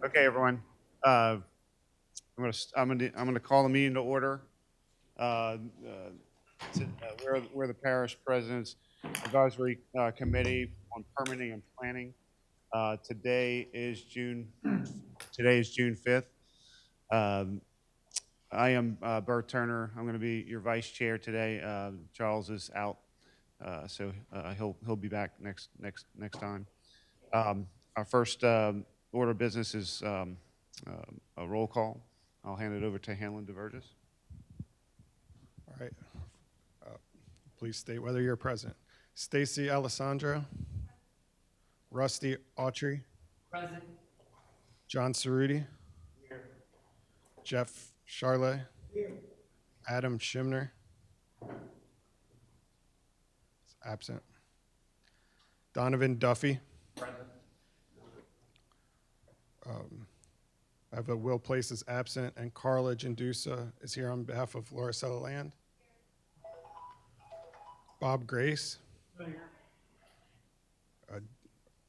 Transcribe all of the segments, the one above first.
Okay, everyone. I'm gonna call the meeting to order. Uh, uh, we're the Parish President's Advisory Committee on Permitting and Planning. Today is June 5th. Um, I am Bert Turner. I'm going to be your vice chair today. Charles is out, so he'll be back next time. Our first order of business is a roll call. I'll hand it over to Hanlon DeVerges. All right. Please state whether you're present. Stacy Alessandro. Rusty Autry. Present. John Cerruti. Here. Jeff Charlet. Here. Adam Schimner. Absent. Donovan Duffy. Present. I have a Will Place is absent, and Carla Gendusa is here on behalf of Laura Sutherland. Bob Grace.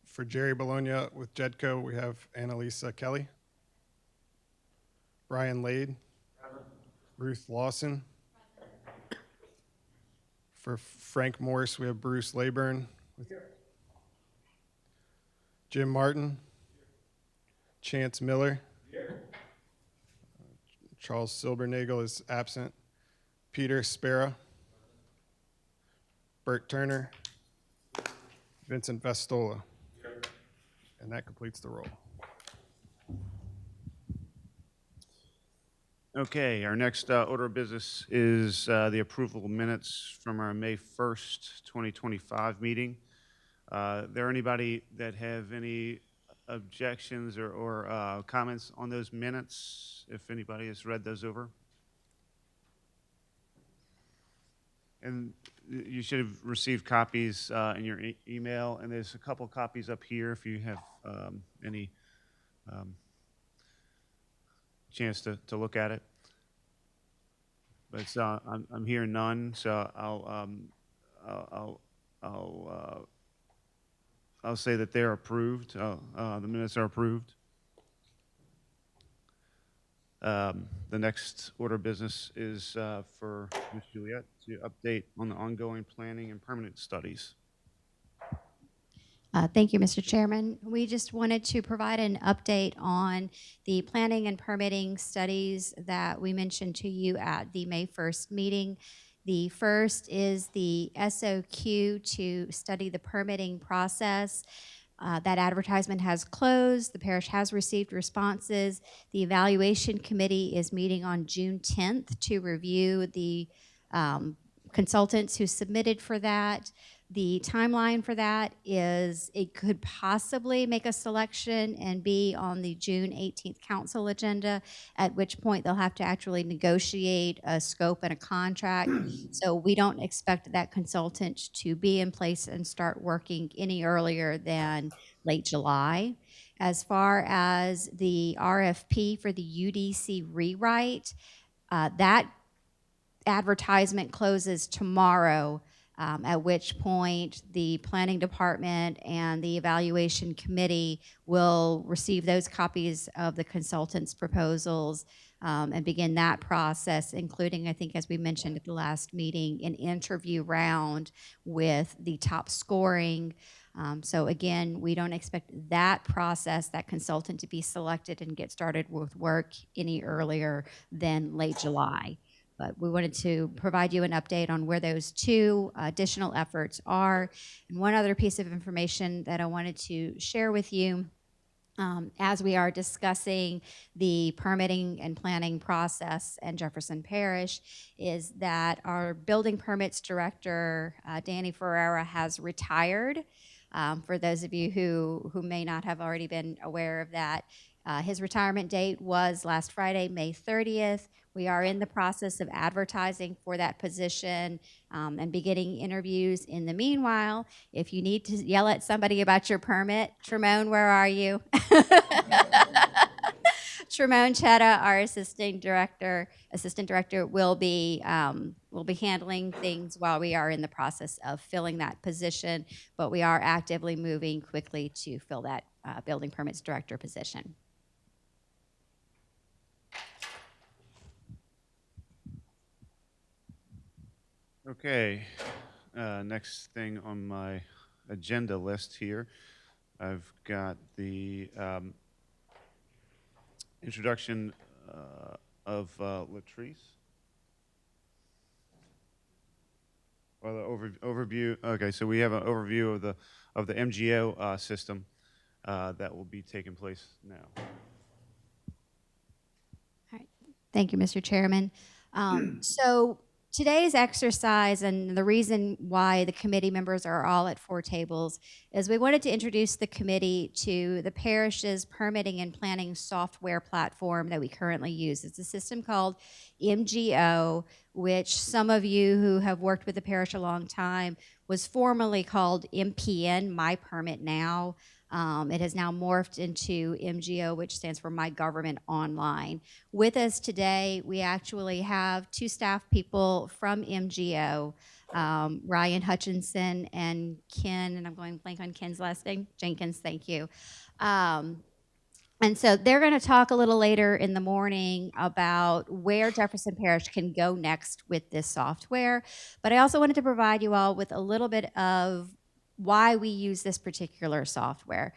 For Jerry Bologna with Jedco, we have Annalisa Kelly. Brian Lade. Ruth Lawson. For Frank Morse, we have Bruce Leyburn. Jim Martin. Chance Miller. Charles Silbernagel is absent. Peter Spera. Bert Turner. Vincent Vestola. And that completes the roll. Okay, our next order of business is the approval of minutes from our May 1st, 2025 meeting. There anybody that have any objections or comments on those minutes, if anybody has read those over? And you should have received copies in your email, and there's a couple copies up here if you have any chance to look at it. But I'm hearing none, so I'll say that they're approved. The minutes are approved. The next order of business is for Ms. Juliet to update on the ongoing planning and permanent studies. Thank you, Mr. Chairman. We just wanted to provide an update on the planning and permitting studies that we mentioned to you at the May 1st meeting. The first is the SOQ to study the permitting process. That advertisement has closed. The parish has received responses. The evaluation committee is meeting on June 10th to review the consultants who submitted for that. The timeline for that is it could possibly make a selection and be on the June 18th council agenda, at which point they'll have to actually negotiate a scope and a contract. So we don't expect that consultant to be in place and start working any earlier than late July. As far as the RFP for the UDC rewrite, that advertisement closes tomorrow. At which point the planning department and the evaluation committee will receive those copies of the consultants' proposals and begin that process, including, I think, as we mentioned at the last meeting, an interview round with the top scoring. So again, we don't expect that process, that consultant, to be selected and get started with work any earlier than late July. But we wanted to provide you an update on where those two additional efforts are. And one other piece of information that I wanted to share with you as we are discussing the permitting and planning process in Jefferson Parish is that our building permits director, Danny Ferreira, has retired. For those of you who may not have already been aware of that, his retirement date was last Friday, May 30th. We are in the process of advertising for that position and beginning interviews. In the meanwhile, if you need to yell at somebody about your permit, Tremone, where are you? Tremone Chetta, our assistant director, will be handling things while we are in the process of filling that position. But we are actively moving quickly to fill that building permits director position. Okay, next thing on my agenda list here, I've got the introduction of Latrice. Or the overview. Okay, so we have an overview of the MGO system that will be taking place now. All right. Thank you, Mr. Chairman. So today's exercise and the reason why the committee members are all at four tables is we wanted to introduce the committee to the parish's permitting and planning software platform that we currently use. It's a system called MGO, which some of you who have worked with the parish a long time was formerly called MPN, My Permit Now. It has now morphed into MGO, which stands for My Government Online. With us today, we actually have two staff people from MGO, Ryan Hutchinson and Ken, and I'm going blank on Ken's last name, Jenkins, thank you. And so they're going to talk a little later in the morning about where Jefferson Parish can go next with this software. But I also wanted to provide you all with a little bit of why we use this particular software.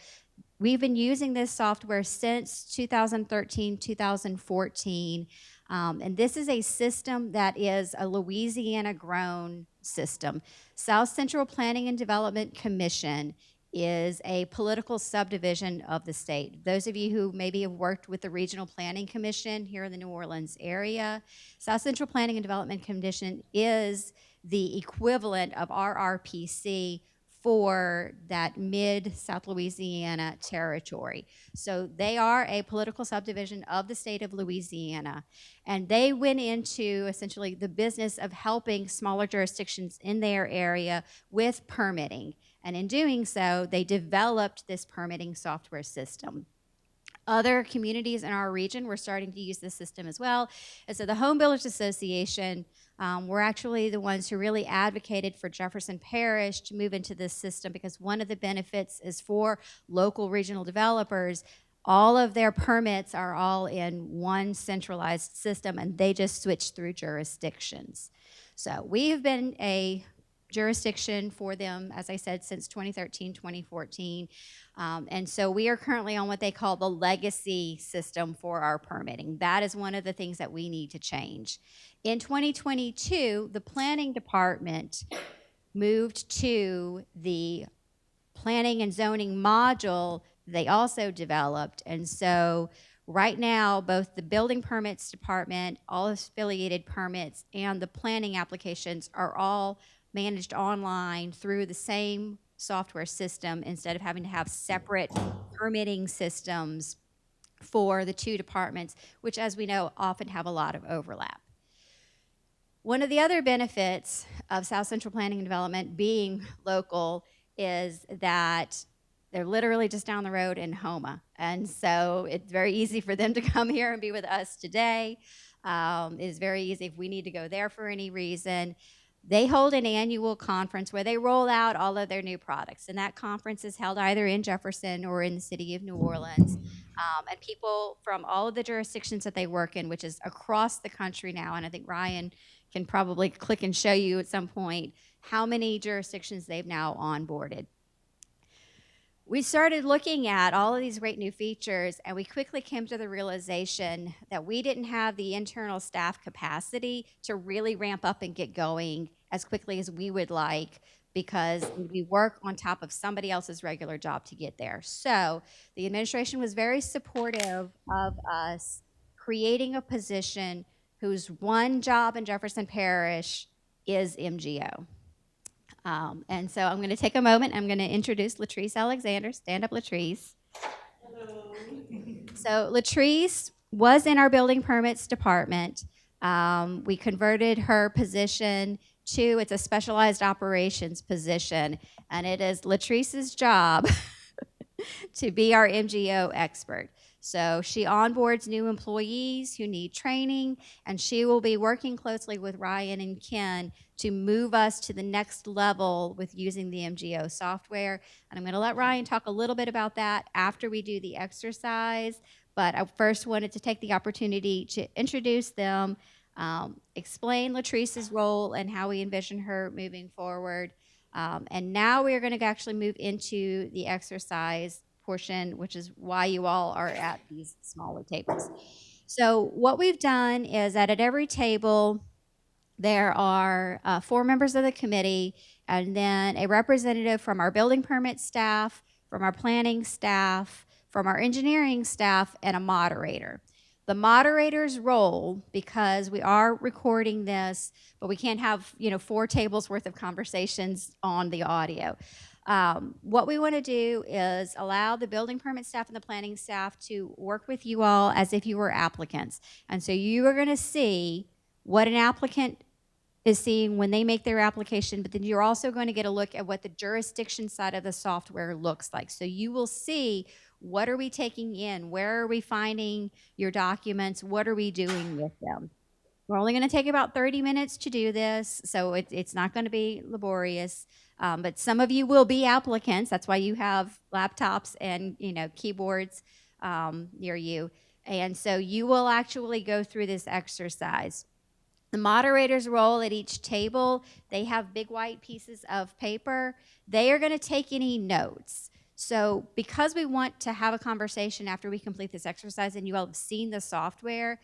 We've been using this software since 2013, 2014. And this is a system that is a Louisiana-grown system. South Central Planning and Development Commission is a political subdivision of the state. Those of you who maybe have worked with the Regional Planning Commission here in the New Orleans area, South Central Planning and Development Commission is the equivalent of RRPC for that mid-South Louisiana territory. So they are a political subdivision of the state of Louisiana. And they went into essentially the business of helping smaller jurisdictions in their area with permitting. And in doing so, they developed this permitting software system. Other communities in our region were starting to use this system as well. And so the Home Builders Association were actually the ones who really advocated for Jefferson Parish to move into this system because one of the benefits is for local regional developers. All of their permits are all in one centralized system and they just switch through jurisdictions. So we've been a jurisdiction for them, as I said, since 2013, 2014. And so we are currently on what they call the legacy system for our permitting. That is one of the things that we need to change. In 2022, the planning department moved to the planning and zoning module they also developed. And so right now, both the building permits department, all affiliated permits, and the planning applications are all managed online through the same software system instead of having to have separate permitting systems for the two departments, which, as we know, often have a lot of overlap. One of the other benefits of South Central Planning and Development being local is that they're literally just down the road in Houma. And so it's very easy for them to come here and be with us today. It is very easy if we need to go there for any reason. They hold an annual conference where they roll out all of their new products. And that conference is held either in Jefferson or in the city of New Orleans. And people from all of the jurisdictions that they work in, which is across the country now, and I think Ryan can probably click and show you at some point how many jurisdictions they've now onboarded. We started looking at all of these great new features, and we quickly came to the realization that we didn't have the internal staff capacity to really ramp up and get going as quickly as we would like, because we work on top of somebody else's regular job to get there. So the administration was very supportive of us creating a position whose one job in Jefferson Parish is MGO. And so I'm going to take a moment. I'm going to introduce Latrice Alexander. Stand up, Latrice. Hello. So Latrice was in our building permits department. We converted her position to, it's a specialized operations position, and it is Latrice's job to be our MGO expert. So she onboards new employees who need training, and she will be working closely with Ryan and Ken to move us to the next level with using the MGO software. And I'm going to let Ryan talk a little bit about that after we do the exercise. But I first wanted to take the opportunity to introduce them. explain Latrice's role and how we envision her moving forward. And now we are going to actually move into the exercise portion, which is why you all are at these smaller tables. So what we've done is that at every table, there are 4 members of the committee, and then a representative from our building permit staff, from our planning staff, from our engineering staff, and a moderator. The moderator's role, because we are recording this, but we can't have 4 tables worth of conversations on the audio. What we want to do is allow the building permit staff and the planning staff to work with you all as if you were applicants. And so you are going to see what an applicant is seeing when they make their application, but then you're also going to get a look at what the jurisdiction side of the software looks like. So you will see, what are we taking in? Where are we finding your documents? What are we doing with them? We're only going to take about 30 minutes to do this, so it's not going to be laborious. But some of you will be applicants. That's why you have laptops and keyboards near you. And so you will actually go through this exercise. The moderator's role at each table, they have big white pieces of paper. They are going to take any notes. So because we want to have a conversation after we complete this exercise and you all have seen the software,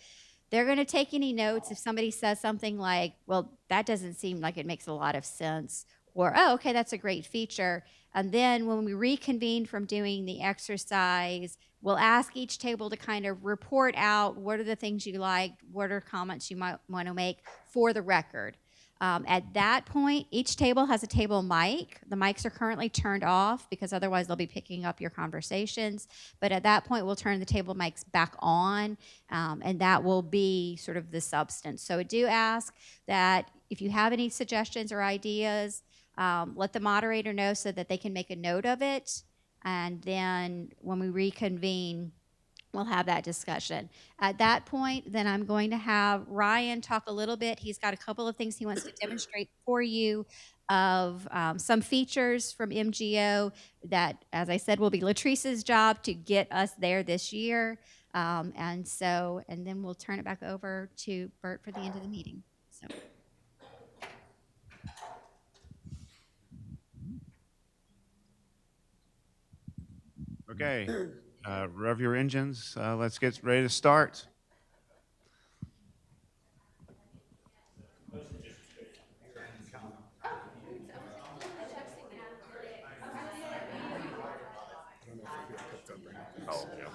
they're going to take any notes if somebody says something like, well, that doesn't seem like it makes a lot of sense, or, oh, okay, that's a great feature. And then when we reconvene from doing the exercise, we'll ask each table to kind of report out what are the things you liked, what are comments you might want to make for the record. At that point, each table has a table mic. The mics are currently turned off because otherwise they'll be picking up your conversations. But at that point, we'll turn the table mics back on, and that will be sort of the substance. So I do ask that if you have any suggestions or ideas, let the moderator know so that they can make a note of it. And then when we reconvene, we'll have that discussion. At that point, then I'm going to have Ryan talk a little bit. He's got a couple of things he wants to demonstrate for you of some features from MGO that, as I said, will be Latrice's job to get us there this year. And then we'll turn it back over to Bert for the end of the meeting. So. Okay, rev your engines. Let's get ready to start. Oh, yeah.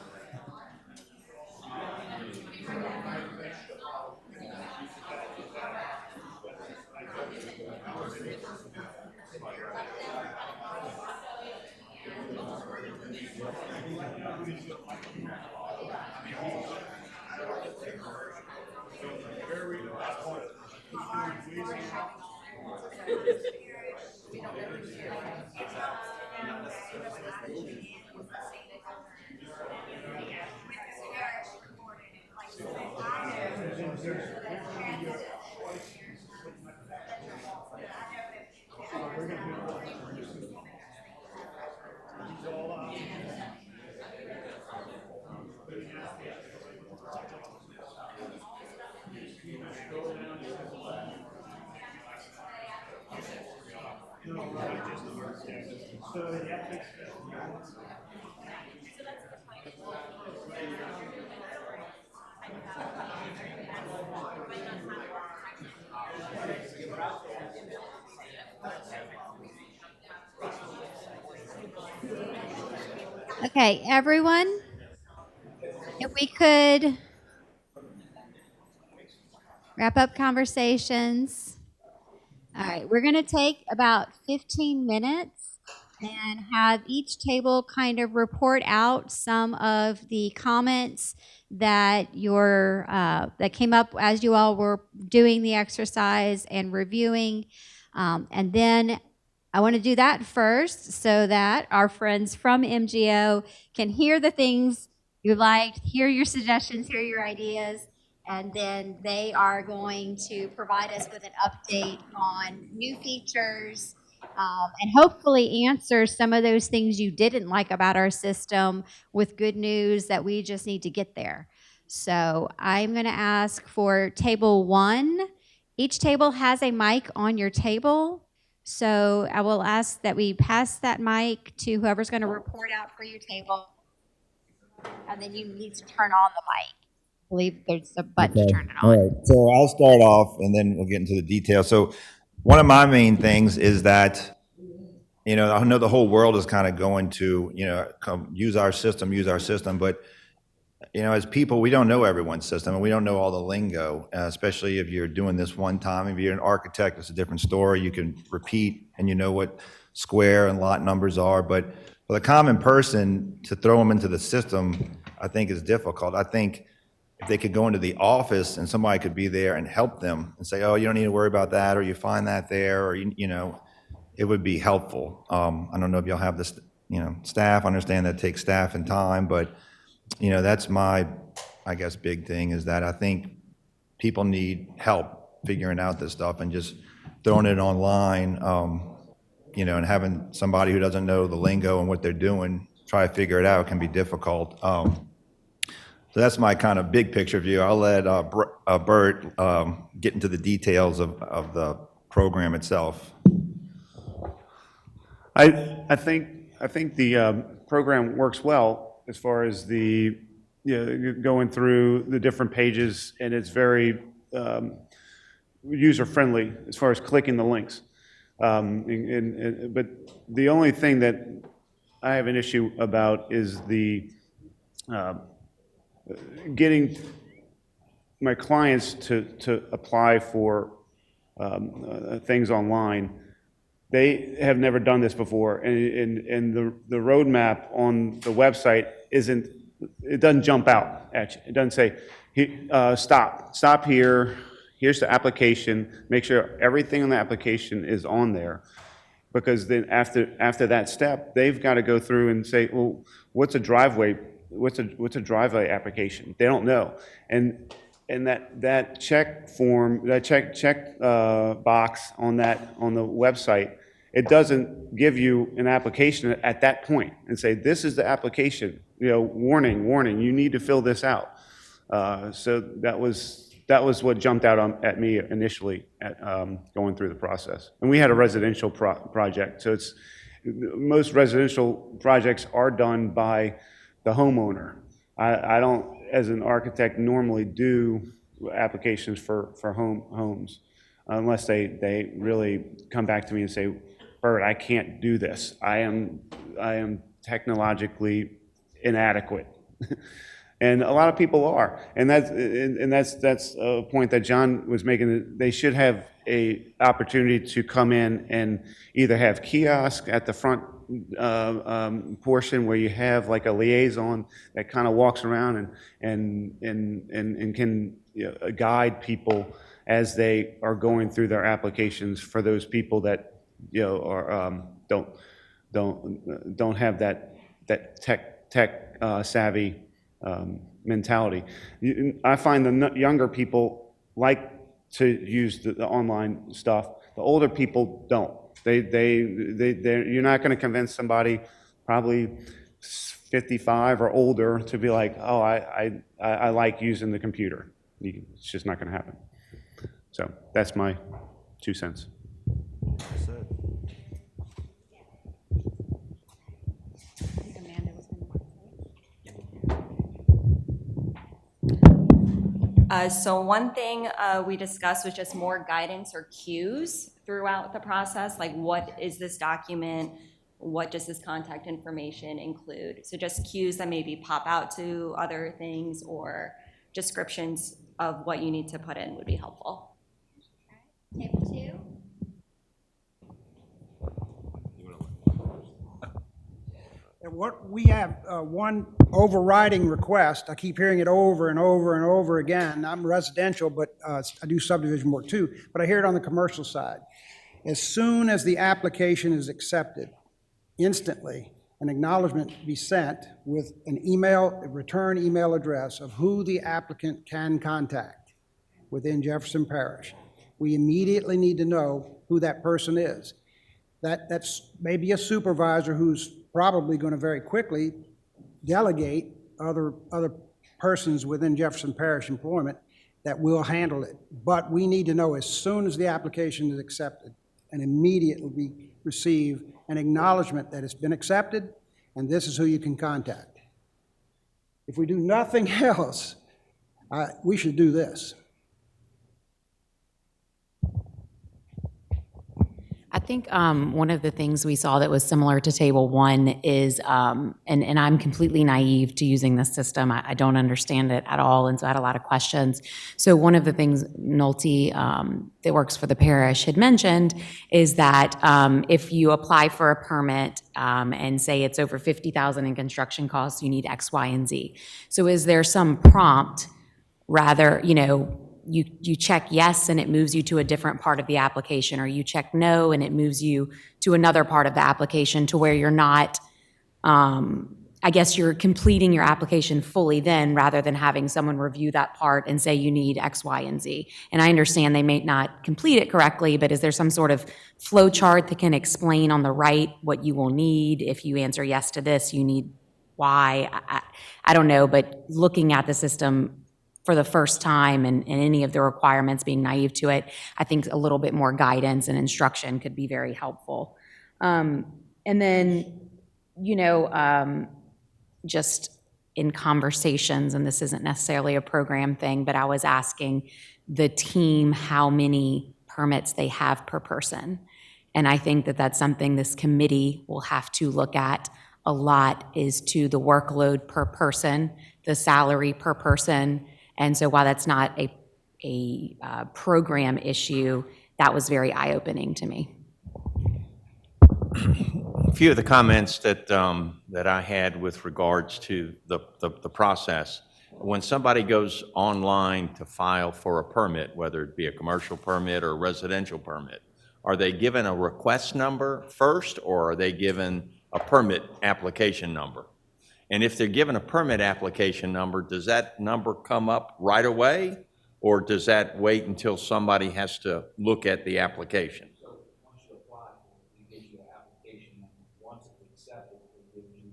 Okay, everyone, if we could wrap up conversations. All right, we're going to take about 15 minutes and have each table kind of report out some of the comments that that came up as you all were doing the exercise and reviewing. And then I want to do that first so that our friends from MGO can hear the things you liked, hear your suggestions, hear your ideas, and then they are going to provide us with an update on new features, and hopefully answer some of those things you didn't like about our system with good news that we just need to get there. So I'm going to ask for table 1. Each table has a mic on your table. So I will ask that we pass that mic to whoever's going to report out for your table. And then you need to turn on the mic. I believe there's a button to turn it on. All right. So I'll start off and then we'll get into the details. So one of my main things is that, I know the whole world is kind of going to, come use our system, but as people, we don't know everyone's system and we don't know all the lingo, especially if you're doing this one time. If you're an architect, it's a different story. You can repeat and you know what square and lot numbers are. But for the common person to throw them into the system, I think is difficult. I think if they could go into the office and somebody could be there and help them and say, oh, you don't need to worry about that, or you find that there, or, it would be helpful. I don't know if you'll have this, staff. I understand that takes staff and time, but that's my, I guess, big thing is that I think people need help figuring out this stuff and just throwing it online, and having somebody who doesn't know the lingo and what they're doing try to figure it out can be difficult. So that's my kind of big picture view. I'll let Bert get into the details of the program itself. I think the program works well as far as the going through the different pages, and it's very user friendly as far as clicking the links. But the only thing that I have an issue about is the getting my clients to apply for things online. They have never done this before, and the roadmap on the website doesn't jump out at you. It doesn't say, stop here, here's the application, make sure everything on the application is on there. Because then after that step, they've got to go through and say, well, what's a driveway application? They don't know. And that check form, that check box on the website, it doesn't give you an application at that point and say, this is the application, warning, you need to fill this out. So that was what jumped out at me initially at going through the process. And we had a residential project, so most residential projects are done by the homeowner. I don't, as an architect, normally do applications for homes unless they really come back to me and say, Bert, I can't do this. I am technologically inadequate. And a lot of people are, and that's a point that John was making. They should have a opportunity to come in and either have kiosk at the front portion where you have like a liaison that kind of walks around and can guide people as they are going through their applications for those people that are don't have that tech savvy mentality. I find the younger people like to use the online stuff. The older people don't. You're not going to convince somebody probably 55 or older to be like, oh, I like using the computer. It's just not going to happen. So that's my 2 cents. So one thing we discussed was just more guidance or cues throughout the process, like what is this document, what does this contact information include? So just cues that maybe pop out to other things or descriptions of what you need to put in would be helpful. Table 2. What we have one overriding request. I keep hearing it over and over and over again. I'm residential, but I do subdivision work too, but I hear it on the commercial side. As soon as the application is accepted, instantly an acknowledgement be sent with a return email address of who the applicant can contact within Jefferson Parish. We immediately need to know who that person is. That's maybe a supervisor who's probably going to very quickly delegate other persons within Jefferson Parish employment that will handle it. But we need to know as soon as the application is accepted and immediately receive an acknowledgement that it's been accepted and this is who you can contact. If we do nothing else, we should do this. I think one of the things we saw that was similar to Table 1 is, and I'm completely naive to using this system. I don't understand it at all, and so I had a lot of questions. So one of the things Nolte, that works for the parish, had mentioned is that if you apply for a permit and say it's over $50,000 in construction costs, you need X, Y, and Z. So is there some prompt, rather, you check yes and it moves you to a different part of the application, or you check no and it moves you to another part of the application to where you're not, I guess you're completing your application fully then, rather than having someone review that part and say you need X, Y, and Z. And I understand they may not complete it correctly, but is there some sort of flow chart that can explain on the right what you will need? If you answer yes to this, you need Y. I don't know, but looking at the system for the first time and any of the requirements, being naive to it, I think a little bit more guidance and instruction could be very helpful. And then, just in conversations, and this isn't necessarily a program thing, but I was asking the team how many permits they have per person. And I think that that's something this committee will have to look at a lot, is to the workload per person, the salary per person. And so while that's not a program issue, that was very eye-opening to me. A few of the comments that I had with regards to the process. When somebody goes online to file for a permit, whether it be a commercial permit or a residential permit, are they given a request number first, or are they given a permit application number? And if they're given a permit application number, does that number come up right away, or does that wait until somebody has to look at the application? So once you apply for it, it gives you an application number. Once it's accepted, it gives you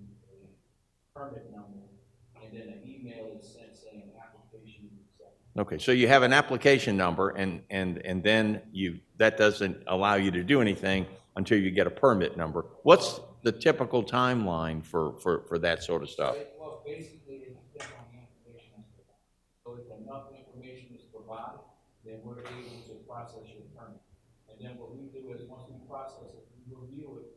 a permit number, and then an email is sent saying application is accepted. Okay, so you have an application number, and then that doesn't allow you to do anything until you get a permit number. What's the typical timeline for that sort of stuff? Well, basically, it depends on the information that's provided. So if enough information is provided, then we're able to process your permit. And then what we do is, once we process it, we review it,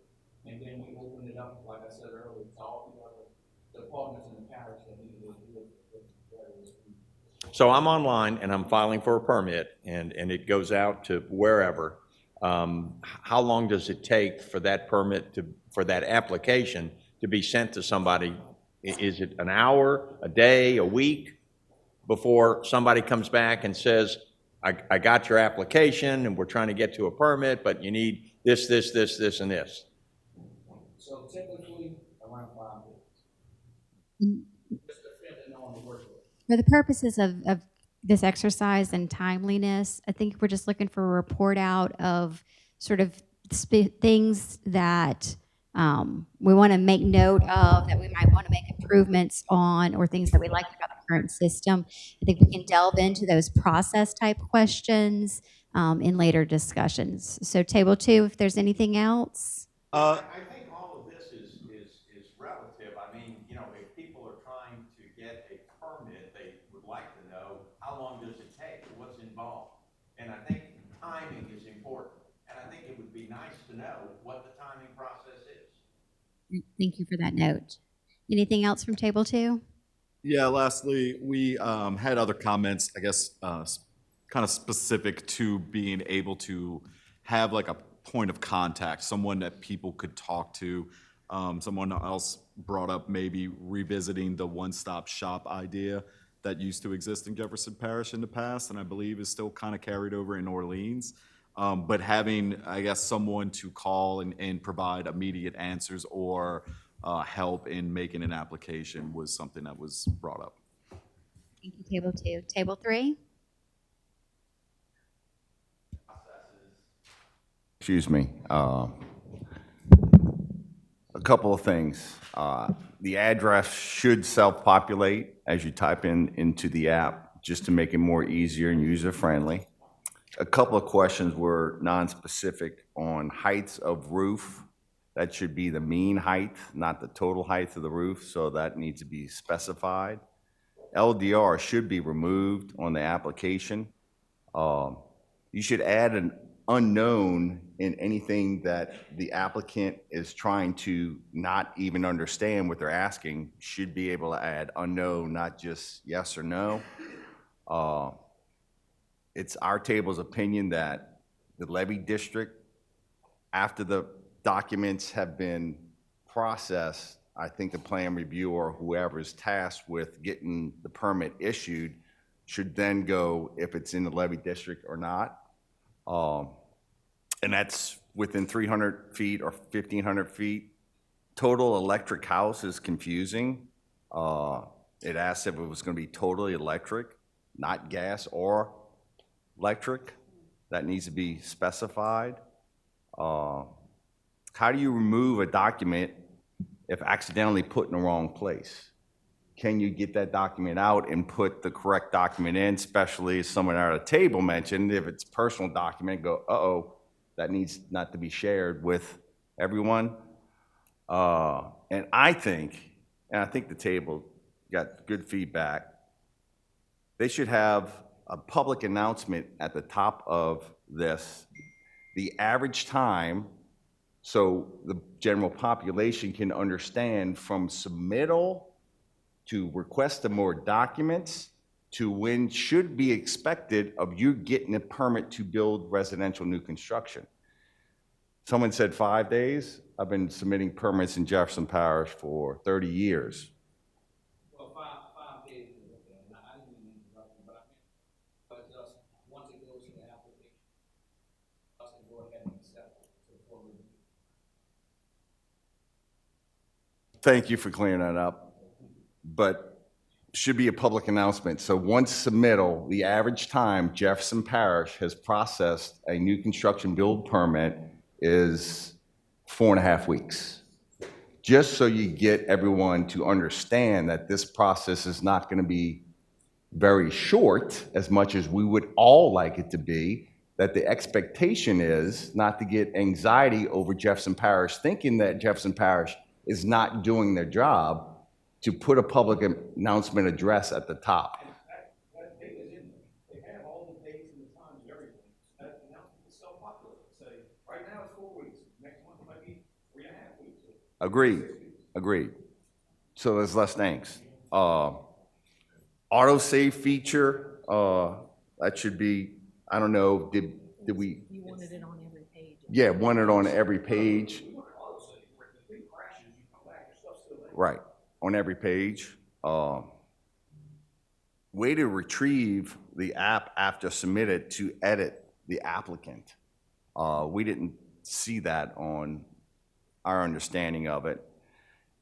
and then we open it up, like I said earlier, to all the other departments in the parish that need to do it with various people. So I'm online and I'm filing for a permit, and it goes out to wherever. How long does it take for that permit for that application to be sent to somebody? Is it an hour, a day, a week before somebody comes back and says, I got your application and we're trying to get to a permit, but you need this, and this? So typically, around 5 days. Just depending on the workload. For the purposes of this exercise and timeliness, I think we're just looking for a report out of sort of things that we want to make note of, that we might want to make improvements on, or things that we like about the current system. I think we can delve into those process type questions in later discussions. So Table 2, if there's anything else. I think all of this is relative. I mean, if people are trying to get a permit, they would like to know how long does it take, what's involved. And I think timing is important. And I think it would be nice to know what the timing process is. Thank you for that note. Anything else from Table 2? Yeah, lastly, we had other comments, I guess, kind of specific to being able to have like a point of contact, someone that people could talk to. Someone else brought up maybe revisiting the one-stop shop idea that used to exist in Jefferson Parish in the past, and I believe is still kind of carried over in Orleans. But having, I guess, someone to call and provide immediate answers or help in making an application was something that was brought up. Thank you, Table 2. Table 3? Excuse me. couple of things. The address should self-populate as you type into the app, just to make it more easier and user-friendly. A couple of questions were non-specific on heights of roof. That should be the mean height, not the total height of the roof, so that needs to be specified. LDR should be removed on the application. You should add an unknown in anything that the applicant is trying to not even understand what they're asking. Should be able to add unknown, not just yes or no. It's our table's opinion that the levy district, after the documents have been processed, I think the plan review or whoever is tasked with getting the permit issued should then go if it's in the levy district or not. And that's within 300 feet or 1,500 feet. Total electric house is confusing. It asked if it was going to be totally electric, not gas or electric. That needs to be specified. How do you remove a document if accidentally put in the wrong place? Can you get that document out and put the correct document in, especially as someone at a table mentioned, if it's personal document, go, uh-oh, that needs not to be shared with everyone. And I think the table got good feedback. They should have a public announcement at the top of this, the average time, so the general population can understand from submittal to request of more documents to when should be expected of you getting a permit to build residential new construction. Someone said 5 days. I've been submitting permits in Jefferson Parish for 30 years. Well, five days is okay, and I didn't mean to interrupt you, but just once it goes to the application, us to go ahead and accept it for review. Thank you for clearing that up. But should be a public announcement. So once submittal, the average time Jefferson Parish has processed a new construction build permit is 4.5 weeks. Just so you get everyone to understand that this process is not going to be very short, as much as we would all like it to be, that the expectation is not to get anxiety over Jefferson Parish, thinking that Jefferson Parish is not doing their job, to put a public announcement address at the top. That data is in there. They have all the dates and the times and everything. That announcement is self-populated. Say, right now it's 4 weeks. Next month it might be 3.5 weeks. Agreed. So there's less angst. Auto-save feature, that should be, I don't know, did we? You wanted it on every page. Yeah, want it on every page. Right, on every page. Way to retrieve the app after submitted to edit the applicant. We didn't see that on our understanding of it.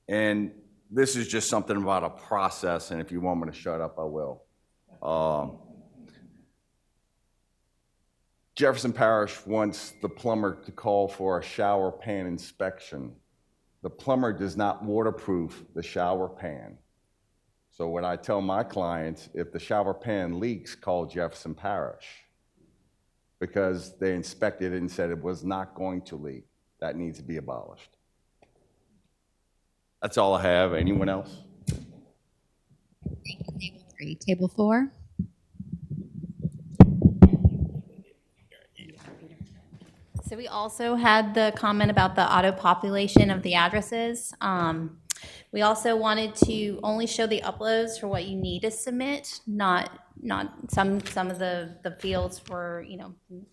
And this is just something about a process, and if you want me to shut up, I will. Jefferson Parish wants the plumber to call for a shower pan inspection. The plumber does not waterproof the shower pan. So what I tell my clients, if the shower pan leaks, call Jefferson Parish, because they inspected it and said it was not going to leak. That needs to be abolished. That's all I have. Anyone else? Table 3. Table 4. So we also had the comment about the auto-population of the addresses. We also wanted to only show the uploads for what you need to submit, not some of the fields were,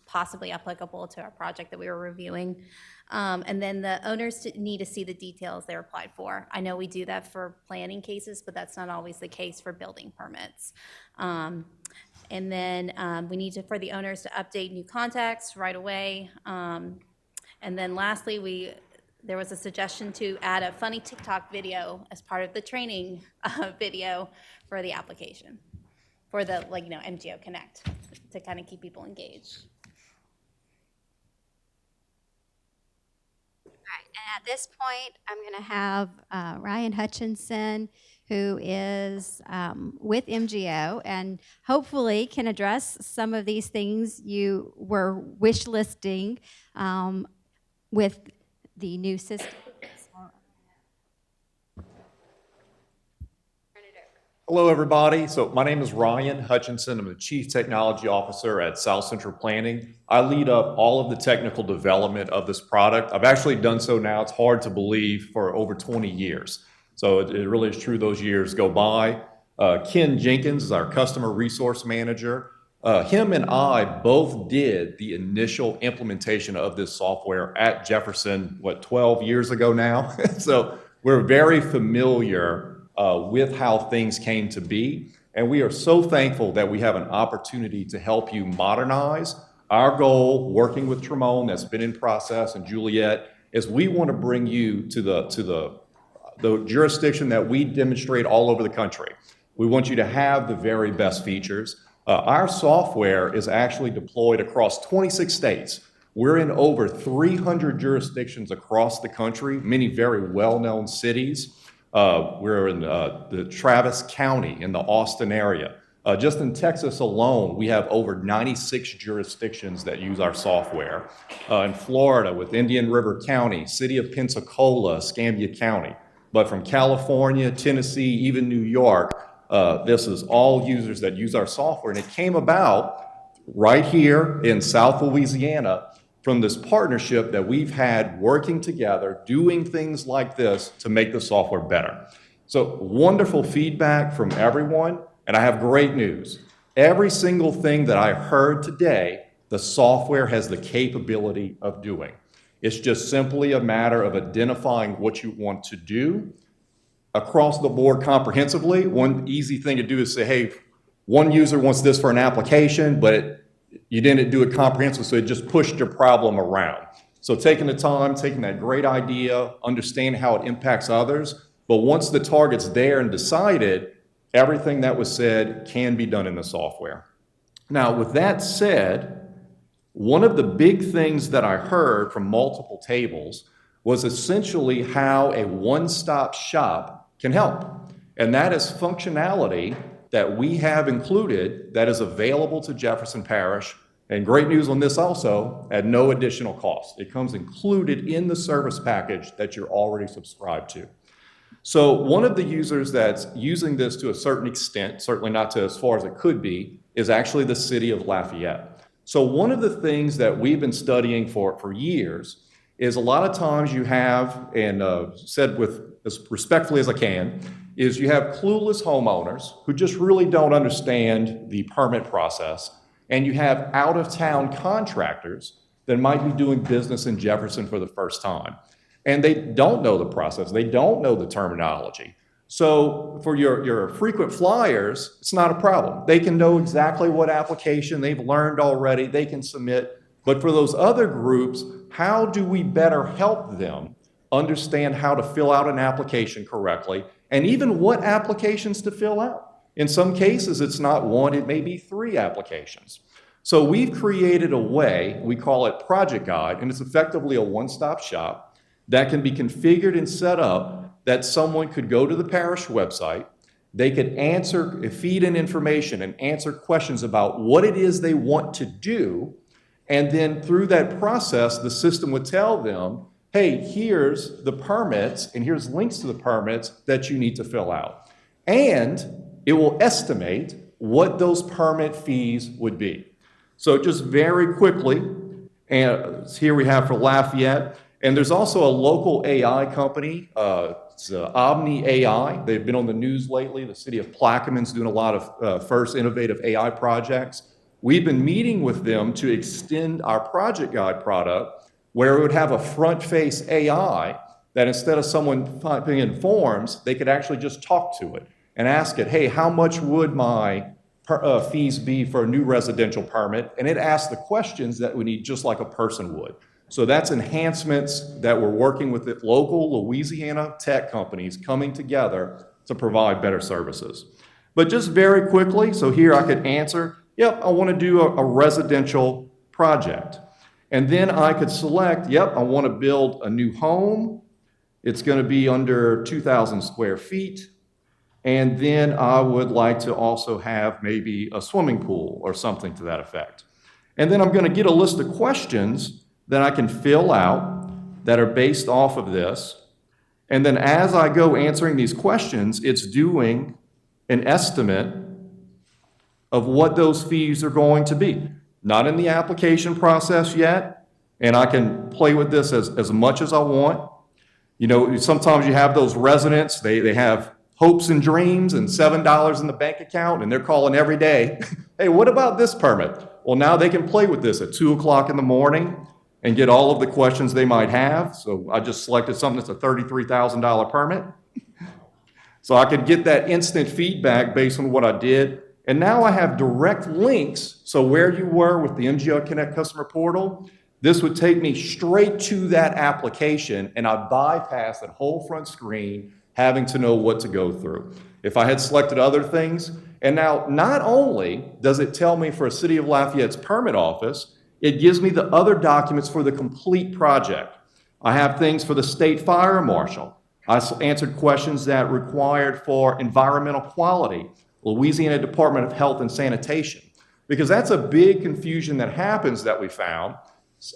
possibly applicable to our project that we were reviewing. And then the owners need to see the details they're applied for. I know we do that for planning cases, but that's not always the case for building permits. And then we need for the owners to update new contacts right away. And then lastly, there was a suggestion to add a funny TikTok video as part of the training video for the application, for the MGO Connect, to kind of keep people engaged. All right, And at this point, I'm going to have Ryan Hutchinson, who is with MGO, and hopefully can address some of these things you were wish listing with the new system. Hello, everybody. So my name is Ryan Hutchinson. I'm the Chief Technology Officer at South Central Planning. I lead up all of the technical development of this product. I've actually done so now, it's hard to believe, for over 20 years. So it really is true those years go by. Ken Jenkins is our Customer Resource Manager. Him and I both did the initial implementation of this software at Jefferson, 12 years ago now? So we're very familiar with how things came to be. And we are so thankful that we have an opportunity to help you modernize. Our goal, working with Tremone, that's been in process, and Juliet, is we want to bring you to the jurisdiction that we demonstrate all over the country. We want you to have the very best features. Our software is actually deployed across 26 states. We're in over 300 jurisdictions across the country, many very well-known cities. We're in the Travis County in the Austin area. Just in Texas alone, we have over 96 jurisdictions that use our software. In Florida with Indian River County, City of Pensacola, Escambia County. But from California, Tennessee, even New York, this is all users that use our software. And it came about right here in South Louisiana from this partnership that we've had working together, doing things like this to make the software better. So wonderful feedback from everyone, and I have great news. Every single thing that I heard today, the software has the capability of doing. It's just simply a matter of identifying what you want to do across the board comprehensively. One easy thing to do is say, hey, one user wants this for an application, but you didn't do it comprehensive, so it just pushed your problem around. So taking the time, taking that great idea, understanding how it impacts others, but once the target's there and decided, everything that was said can be done in the software. Now, with that said, one of the big things that I heard from multiple tables was essentially how a one-stop shop can help. And that is functionality that we have included that is available to Jefferson Parish. And great news on this also, at no additional cost. It comes included in the service package that you're already subscribed to. So one of the users that's using this to a certain extent, certainly not to as far as it could be, is actually the city of Lafayette. So one of the things that we've been studying for years is a lot of times you have, and said with as respectfully as I can, is you have clueless homeowners who just really don't understand the permit process, and you have out-of-town contractors that might be doing business in Jefferson for the first time. And they don't know the process, they don't know the terminology. So for your frequent flyers, it's not a problem. They can know exactly what application they've learned already, they can submit. But for those other groups, how do we better help them understand how to fill out an application correctly, and even what applications to fill out? In some cases, it's not one, it may be 3 applications. So we've created a way, we call it Project Guide, and it's effectively a one-stop shop that can be configured and set up that someone could go to the parish website, they could feed in information and answer questions about what it is they want to do, and then through that process, the system would tell them, hey, here's the permits, and here's links to the permits that you need to fill out. And it will estimate what those permit fees would be. So just very quickly, and here we have for Lafayette, and there's also a local AI company, it's Omni AI. They've been on the news lately. The city of Plaquemines doing a lot of first innovative AI projects. We've been meeting with them to extend our Project Guide product where it would have a front-face AI that instead of someone typing in forms, they could actually just talk to it and ask it, hey, how much would my fees be for a new residential permit? And it asks the questions that we need just like a person would. So that's enhancements that we're working with the local Louisiana tech companies coming together to provide better services. But just very quickly, so here I could answer, yep, I want to do a residential project. And then I could select, yep, I want to build a new home. It's going to be under 2,000 square feet. And then I would like to also have maybe a swimming pool or something to that effect. And then I'm going to get a list of questions that I can fill out that are based off of this. And then as I go answering these questions, it's doing an estimate of what those fees are going to be. Not in the application process yet, and I can play with this as much as I want. You know, sometimes you have those residents, they have hopes and dreams and $7 in the bank account, and they're calling every day, hey, what about this permit? Well, now they can play with this at 2 o'clock in the morning and get all of the questions they might have. So I just selected something that's a $33,000 permit. So I could get that instant feedback based on what I did. And now I have direct links. So where you were with the MGL Connect customer portal, this would take me straight to that application, and I bypass that whole front screen having to know what to go through. If I had selected other things, and now not only does it tell me for a City of Lafayette's permit office, it gives me the other documents for the complete project. I have things for the state fire marshal. I answered questions that required for environmental quality, Louisiana Department of Health and Sanitation, because that's a big confusion that happens that we found.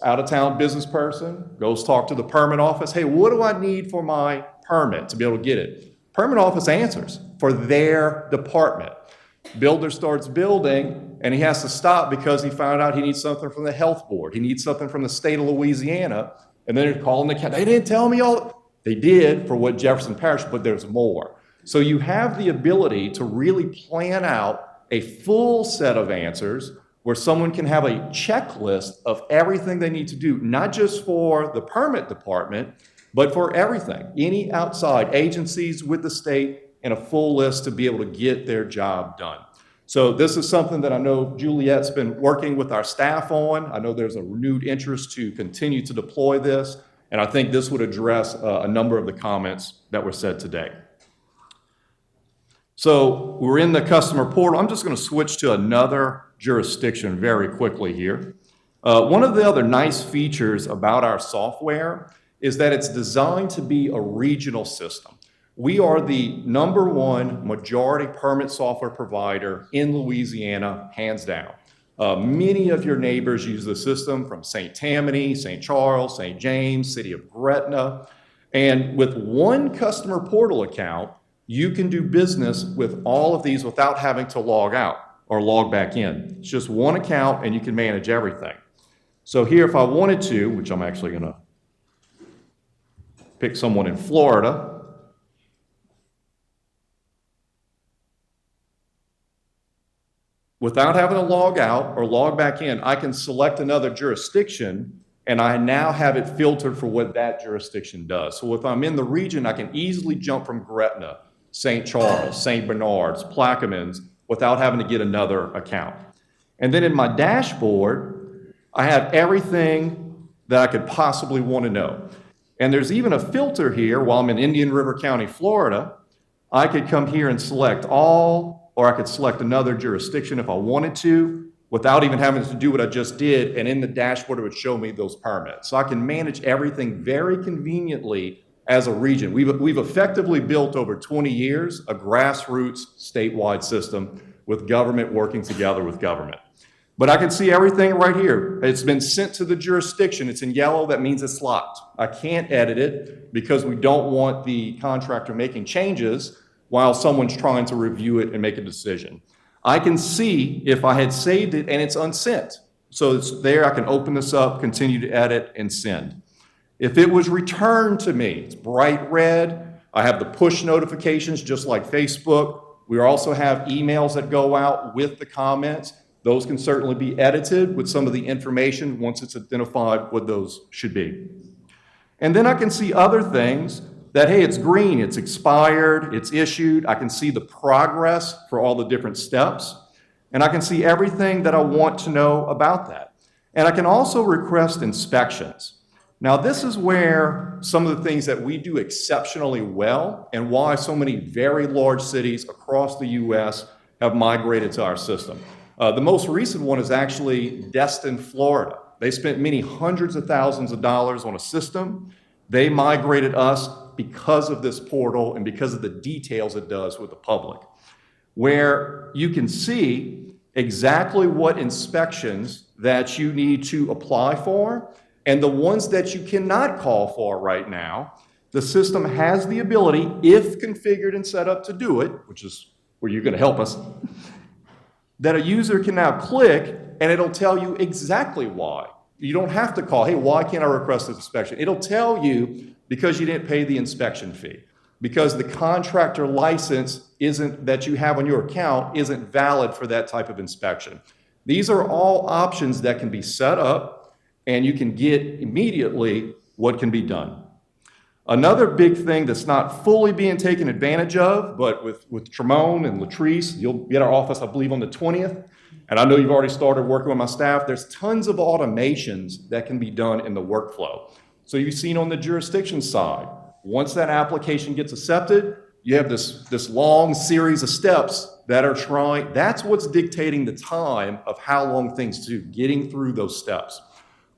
Out-of-town business person goes talk to the permit office. Hey, what do I need for my permit to be able to get it? Permit office answers for their department. Builder starts building, and he has to stop because he found out he needs something from the health board. He needs something from the state of Louisiana, and then they're calling the county. They didn't tell me all. They did for what Jefferson Parish, but there's more. So you have the ability to really plan out a full set of answers where someone can have a checklist of everything they need to do, not just for the permit department, but for everything, any outside agencies with the state, and a full list to be able to get their job done. So this is something that I know Juliet's been working with our staff on. I know there's a renewed interest to continue to deploy this, and I think this would address a number of the comments that were said today. So we're in the customer portal. I'm just going to switch to another jurisdiction very quickly here. One of the other nice features about our software is that it's designed to be a regional system. We are the #1 majority permit software provider in Louisiana, hands down. Many of your neighbors use the system from St. Tammany, St. Charles, St. James, City of Gretna. And with one customer portal account, you can do business with all of these without having to log out or log back in. It's just one account and you can manage everything. So here, if I wanted to, which I'm actually going to pick someone in Florida, without having to log out or log back in, I can select another jurisdiction, and I now have it filtered for what that jurisdiction does. So if I'm in the region, I can easily jump from Gretna, St. Charles, St. Bernard's, Plaquemines, without having to get another account. And then in my dashboard, I have everything that I could possibly want to know. And there's even a filter here. While I'm in Indian River County, Florida, I could come here and select all, or I could select another jurisdiction if I wanted to, without even having to do what I just did, and in the dashboard it would show me those permits. So I can manage everything very conveniently as a region. We've effectively built over 20 years a grassroots statewide system with government working together with government. But I can see everything right here. It's been sent to the jurisdiction. It's in yellow. That means it's locked. I can't edit it because we don't want the contractor making changes while someone's trying to review it and make a decision. I can see if I had saved it and it's unsent. So it's there. I can open this up, continue to edit, and send. If it was returned to me, it's bright red. I have the push notifications just like Facebook. We also have emails that go out with the comments. Those can certainly be edited with some of the information once it's identified what those should be. And then I can see other things that, hey, it's green, it's expired, it's issued. I can see the progress for all the different steps. And I can see everything that I want to know about that. And I can also request inspections. Now, this is where some of the things that we do exceptionally well and why so many very large cities across the U.S. have migrated to our system. The most recent one is actually Destin, Florida. They spent many hundreds of thousands of dollars on a system. They migrated us because of this portal and because of the details it does with the public, where you can see exactly what inspections that you need to apply for, and the ones that you cannot call for right now. The system has the ability, if configured and set up to do it, which is where you're going to help us, that a user can now click and it'll tell you exactly why. You don't have to call, hey, why can't I request this inspection? It'll tell you because you didn't pay the inspection fee, because the contractor license that you have on your account isn't valid for that type of inspection. These are all options that can be set up, and you can get immediately what can be done. Another big thing that's not fully being taken advantage of, but with Tremone and Latrice, you'll be at our office, I believe, on the 20th. And I know you've already started working with my staff. There's tons of automations that can be done in the workflow. So you've seen on the jurisdiction side, once that application gets accepted, you have this long series of steps that are trying, that's what's dictating the time of how long things take, getting through those steps.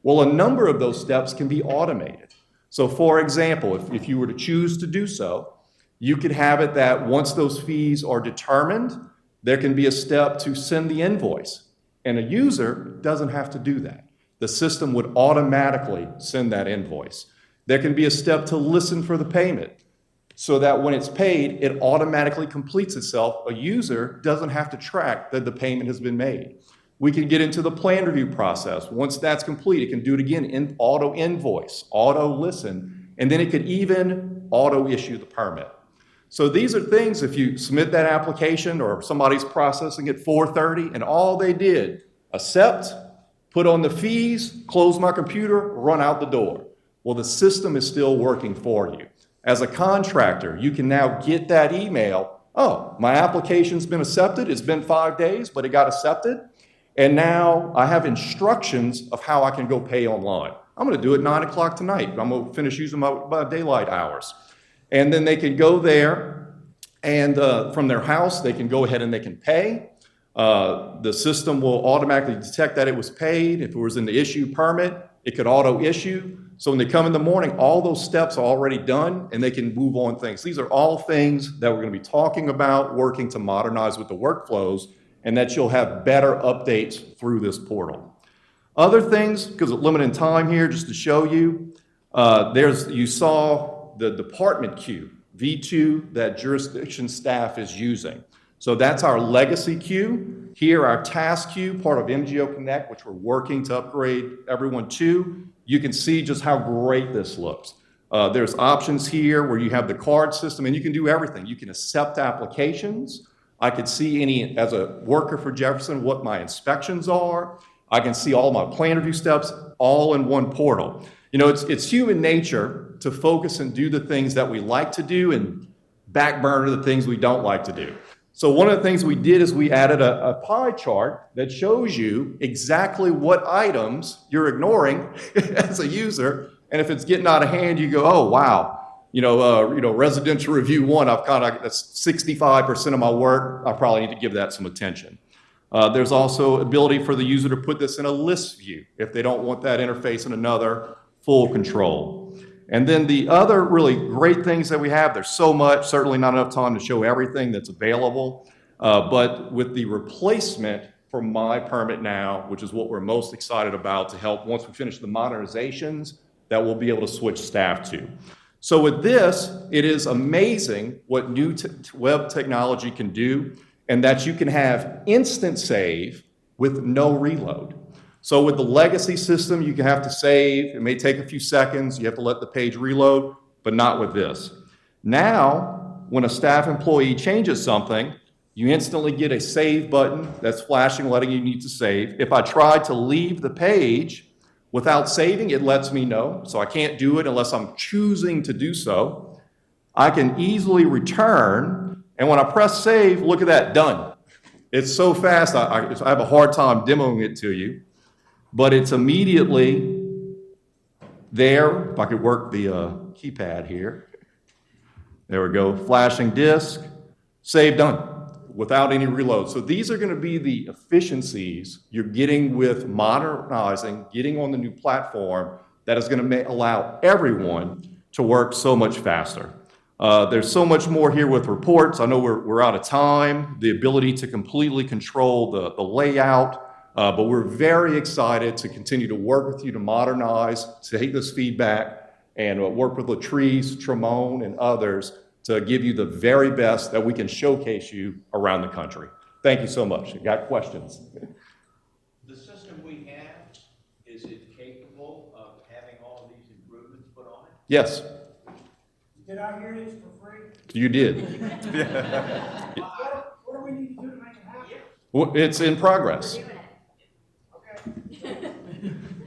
Well, a number of those steps can be automated. So for example, if you were to choose to do so, you could have it that once those fees are determined, there can be a step to send the invoice, and a user doesn't have to do that. The system would automatically send that invoice. There can be a step to listen for the payment, so that when it's paid, it automatically completes itself. A user doesn't have to track that the payment has been made. We can get into the plan review process. Once that's complete, it can do it again in auto invoice, auto listen, and then it could even auto issue the permit. So these are things, if you submit that application or somebody's processing at 4:30 and all they did, accept, put on the fees, close my computer, run out the door. Well, the system is still working for you. As a contractor, you can now get that email, oh, my application's been accepted, it's been 5 days, but it got accepted. And now I have instructions of how I can go pay online. I'm going to do it 9 o'clock tonight. I'm going to finish using my daylight hours. And then they can go there and from their house, they can go ahead and they can pay. The system will automatically detect that it was paid. If it was in the issue permit, it could auto issue. So when they come in the morning, all those steps are already done and they can move on things. These are all things that we're going to be talking about, working to modernize with the workflows, and that you'll have better updates through this portal. Other things, because of limited time here, just to show you, you saw the department queue, V2, that jurisdiction staff is using. So that's our legacy queue. Here, our task queue, part of MGO Connect, which we're working to upgrade everyone to. You can see just how great this looks. There's options here where you have the card system, and you can do everything. You can accept applications. I could see as a worker for Jefferson, what my inspections are. I can see all my plan review steps all in one portal. You know, it's human nature to focus and do the things that we like to do and back burner the things we don't like to do. So one of the things we did is we added a pie chart that shows you exactly what items you're ignoring as a user. And if it's getting out of hand, you go, oh, wow. Residential review 1, that's 65% of my work. I probably need to give that some attention. There's also ability for the user to put this in a list view if they don't want that interface in another, full control. And then the other really great things that we have, there's so much, certainly not enough time to show everything that's available, but with the replacement for My Permit Now, which is what we're most excited about to help once we finish the modernizations that we'll be able to switch staff to. So with this, it is amazing what new web technology can do, and that you can have instant save with no reload. So with the legacy system, you can have to save. It may take a few seconds. You have to let the page reload, but not with this. Now, when a staff employee changes something, you instantly get a save button that's flashing, letting you need to save. If I try to leave the page without saving, it lets me know. So I can't do it unless I'm choosing to do so. I can easily return, and when I press save, look at that, done. It's so fast, I have a hard time demoing it to you. But it's immediately there. If I could work the keypad here. There we go. Flashing disk. Save, done. without any reload. So these are going to be the efficiencies you're getting with modernizing, getting on the new platform that is going to allow everyone to work so much faster. There's so much more here with reports. I know we're out of time, the ability to completely control the layout, but we're very excited to continue to work with you to modernize, to take this feedback, and work with Latrice, Tremone, and others to give you the very best that we can showcase you around the country. Thank you so much. Got questions? The system we have, is it capable of having all of these improvements put on it? Yes, Did I hear this for free? you did. What do we need to do to make it happen? Well, it's in progress. Okay.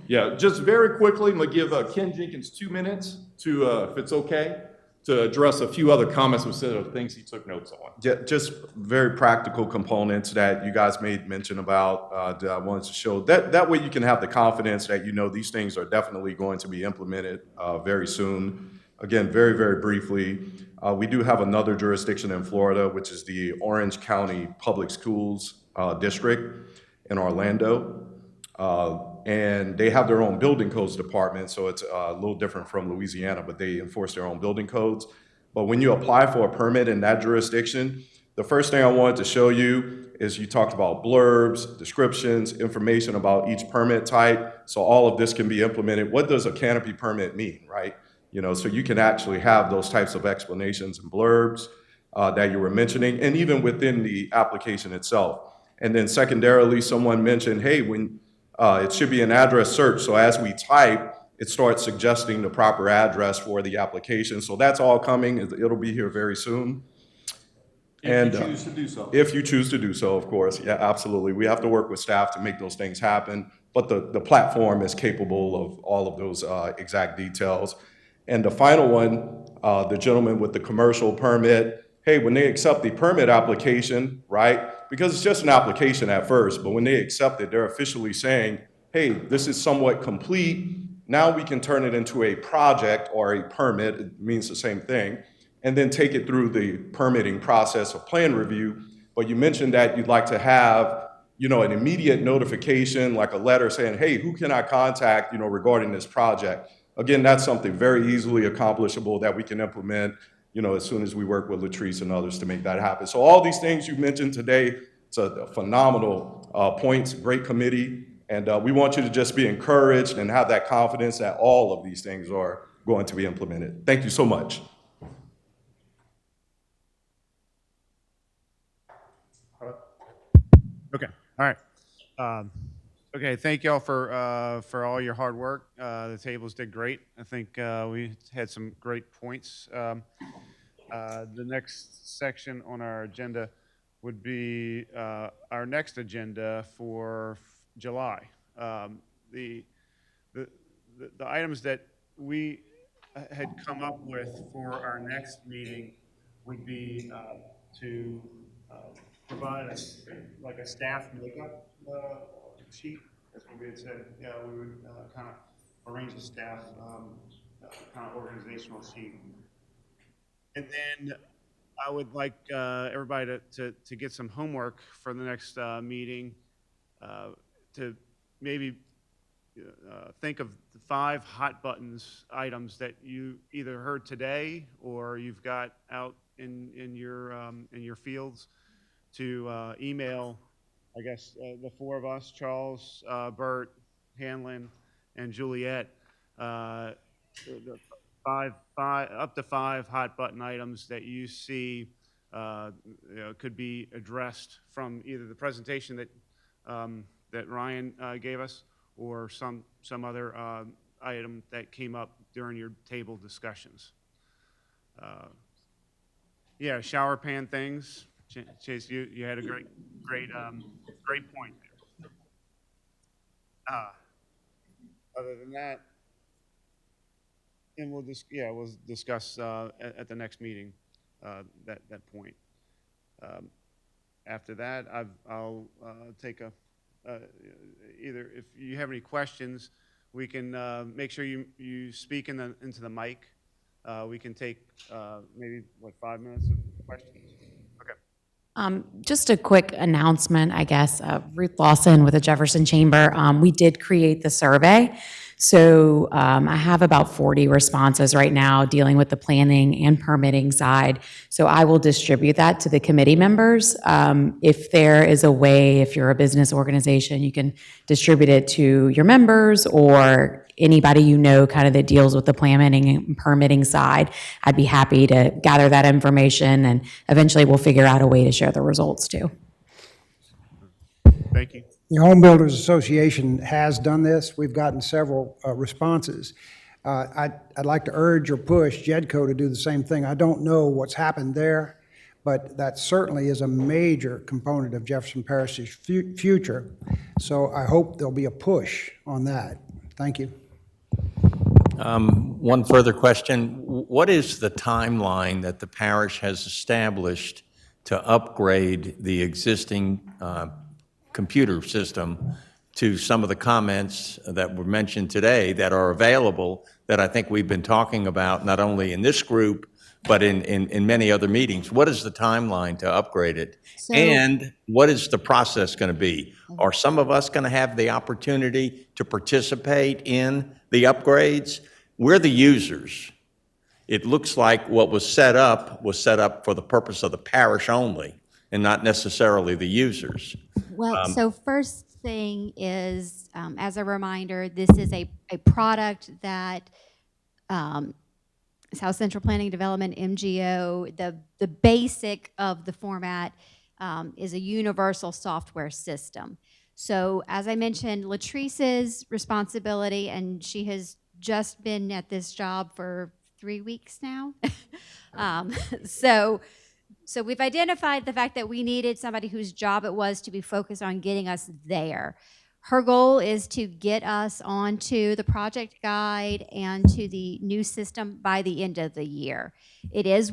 Yeah, just very quickly, I'm gonna give Ken Jenkins 2 minutes to, if it's okay, to address a few other comments instead of things he took notes on. Just very practical components that you guys made mention about that I wanted to show. That way you can have the confidence that you know these things are definitely going to be implemented very soon. Again, very, very briefly, we do have another jurisdiction in Florida, which is the Orange County Public Schools District in Orlando. And they have their own building codes department, so it's a little different from Louisiana, but they enforce their own building codes. But when you apply for a permit in that jurisdiction, the first thing I wanted to show you is you talked about blurbs, descriptions, information about each permit type. So all of this can be implemented. What does a canopy permit mean, right? You know, so you can actually have those types of explanations and blurbs that you were mentioning, and even within the application itself. And then secondarily, someone mentioned, hey, when it should be an address search. So as we type, it starts suggesting the proper address for the application. So that's all coming. It'll be here very soon. If you choose to do so. If you choose to do so, of course. Yeah, absolutely. We have to work with staff to make those things happen. But the platform is capable of all of those exact details. And the final one, the gentleman with the commercial permit, hey, when they accept the permit application, right? Because it's just an application at first, but when they accept it, they're officially saying, hey, this is somewhat complete. Now we can turn it into a project or a permit. It means the same thing. And then take it through the permitting process of plan review. But you mentioned that you'd like to have, you know, an immediate notification, like a letter saying, hey, who can I contact, you know, regarding this project? Again, that's something very easily accomplishable that we can implement, you know, as soon as we work with Latrice and others to make that happen. So all these things you mentioned today, it's a phenomenal points, great committee, and we want you to just be encouraged and have that confidence that all of these things are going to be implemented. Thank you so much. Okay, all right. Okay, thank y'all for all your hard work. The tables did great. I think we had some great points. The next section on our agenda would be our next agenda for July. The items that we had come up with for our next meeting would be to provide us like a staff makeup sheet. That's what we had said. Yeah, we would kind of arrange a staff kind of organizational sheet. And then I would like everybody to get some homework for the next meeting to maybe think of the 5 hot buttons items that you either heard today or you've got out in your fields to email, I guess, the 4 of us, Charles, Bert, Hanlon, and Juliet, the up to 5 hot button items that you see could be addressed from either the presentation that Ryan gave us or some other item that came up during your table discussions. Yeah, shower pan things. Chase, you had a great point there. Other than that, and we'll discuss at the next meeting that point. After that, I'll take either if you have any questions, we can make sure you speak into the mic. We can take maybe 5 minutes of questions. Okay. Just a quick announcement, I guess. Ruth Lawson with the Jefferson Chamber. We did create the survey. So I have about 40 responses right now dealing with the planning and permitting side. So I will distribute that to the committee members. If there is a way, if you're a business organization, you can distribute it to your members or anybody you know kind of that deals with the planning and permitting side. I'd be happy to gather that information, and eventually we'll figure out a way to share the results too. Thank you. The Home Builders Association has done this. We've gotten several responses. I'd like to urge or push JEDCO to do the same thing. I don't know what's happened there, but that certainly is a major component of Jefferson Parish's future. So I hope there'll be a push on that. Thank you. One further question. What is the timeline that the parish has established to upgrade the existing computer system to some of the comments that were mentioned today that are available that I think we've been talking about, not only in this group, but in many other meetings? What is the timeline to upgrade it? And what is the process going to be? Are some of us going to have the opportunity to participate in the upgrades? We're the users. It looks like what was set up for the purpose of the parish only and not necessarily the users. Well, so first thing is, as a reminder, this is a product that South Central Planning Development, MGO, the basic of the format is a universal software system. So as I mentioned, Latrice's responsibility, and she has just been at this job for 3 weeks now. So we've identified the fact that we needed somebody whose job it was to be focused on getting us there. Her goal is to get us onto the project guide and to the new system by the end of the year. It is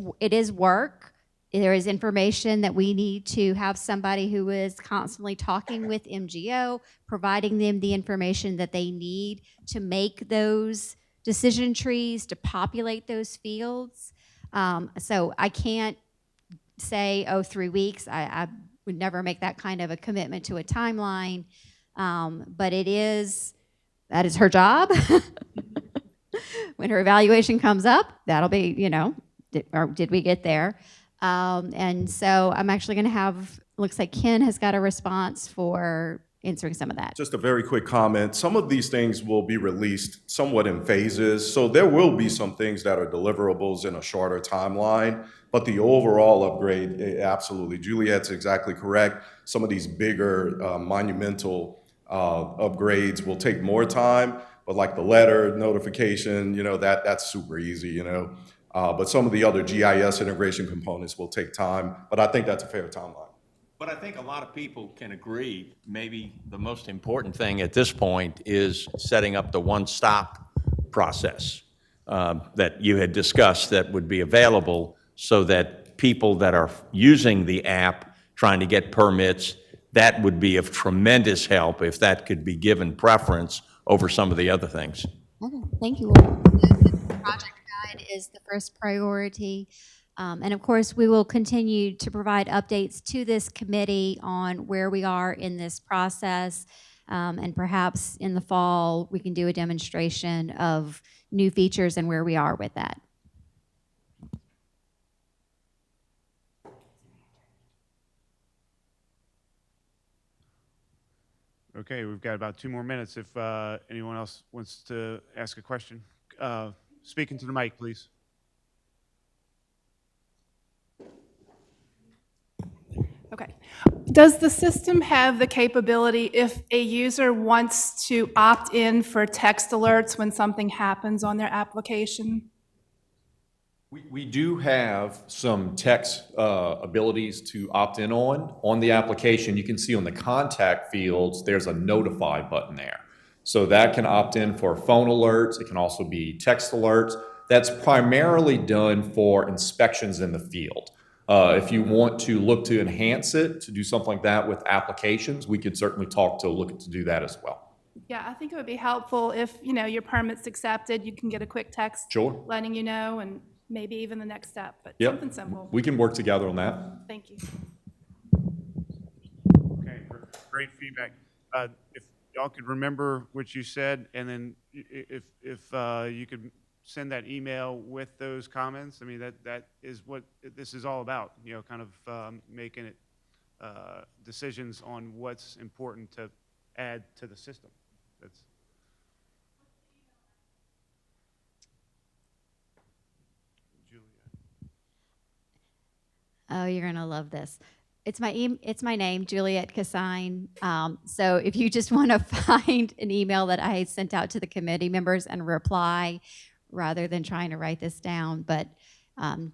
work. There is information that we need to have somebody who is constantly talking with MGO, providing them the information that they need to make those decision trees, to populate those fields. So I can't say, 3 weeks. I would never make that kind of a commitment to a timeline. But that is her job. When her evaluation comes up, that'll be, did we get there? And so I'm actually going to have, looks like Ken has got a response for answering some of that. Just a very quick comment. Some of these things will be released somewhat in phases. So there will be some things that are deliverables in a shorter timeline, but the overall upgrade, absolutely. Juliet's exactly correct. Some of these bigger monumental upgrades will take more time, but like the letter notification, that's super easy, But some of the other GIS integration components will take time, but I think that's a fair timeline. But I think a lot of people can agree, maybe the most important thing at this point is setting up the one-stop process that you had discussed that would be available so that people that are using the app, trying to get permits, that would be of tremendous help if that could be given preference over some of the other things. Okay, thank you. The project guide is the first priority. And of course, we will continue to provide updates to this committee on where we are in this process. And perhaps in the fall, we can do a demonstration of new features and where we are with that. Okay, we've got about 2 more minutes if anyone else wants to ask a question. Speak into the mic, please. Okay. Does the system have the capability, if a user wants to opt in for text alerts when something happens on their application? We do have some text abilities to opt in on the application. You can see on the contact fields, there's a notify button there. So that can opt in for phone alerts. It can also be text alerts. That's primarily done for inspections in the field. If you want to look to enhance it, to do something like that with applications, we could certainly look to do that as well. Yeah, I think it would be helpful if, your permit's accepted, you can get a quick text Sure. letting you know, and maybe even the next step, but Yep. something simple. We can work together on that. Thank you. great feedback. If y'all could remember what you said, and then if you could send that email with those comments, I mean, that is what this is all about, you know, kind of making it decisions on what's important to add to the system. That's Julia. Oh, you're gonna love this. It's my name, Juliet Cassine. So if you just want to find an email that I sent out to the committee members and reply, rather than trying to write this down, but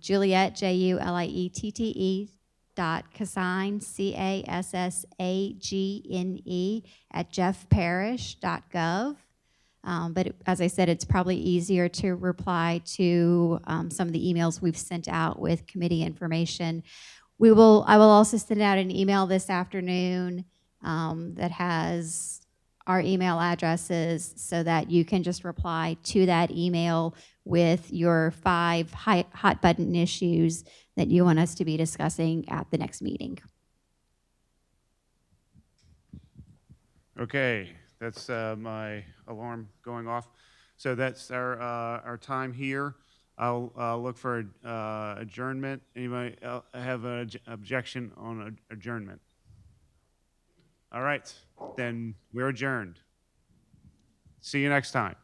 Juliet, Juliette .Cassine, CASSAGNE @jeffparish.gov. But as I said, it's probably easier to reply to some of the emails we've sent out with committee information. I will also send out an email this afternoon that has our email addresses so that you can just reply to that email with your 5 hot button issues that you want us to be discussing at the next meeting. Okay, that's my alarm going off. So that's our time here. I'll look for adjournment. Anybody have an objection on adjournment? All right, then we're adjourned. See you next time.